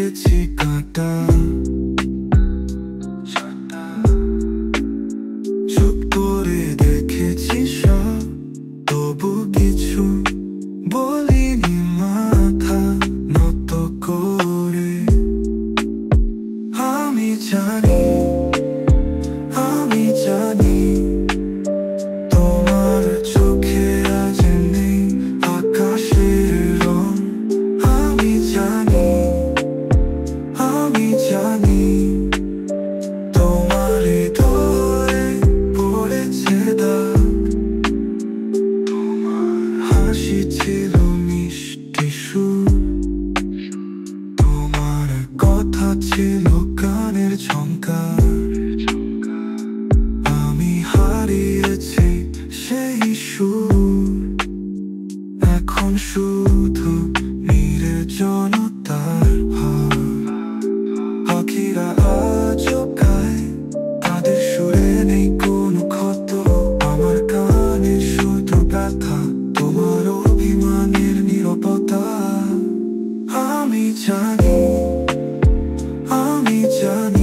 এঁকেছি কাঁটা, চুপ করে দেখেছি সব, তবু কিছু বলিনি মাথা নত করে। আমি জানি, আমি জানি তোমার চোখে আজ নেই আকাশের রং। আমি জানি, আমি জানি তোমার হৃদয়ে পড়েছে দাগ। তোমার হাসি ছিল মিষ্টি সুর, তোমার কথা ছিল গানের ঝংকার। আমি হারিয়েছি সেই সুর, এখন শুধু নির্জনতার ভার। পাখিরা আজও গায়, তাদের সুরে নেই কোনো ক্ষত। আমার কানে শুধু ব্যথা, তোমার অভিমানের নীরবতা। আমি জানি, আমি জানি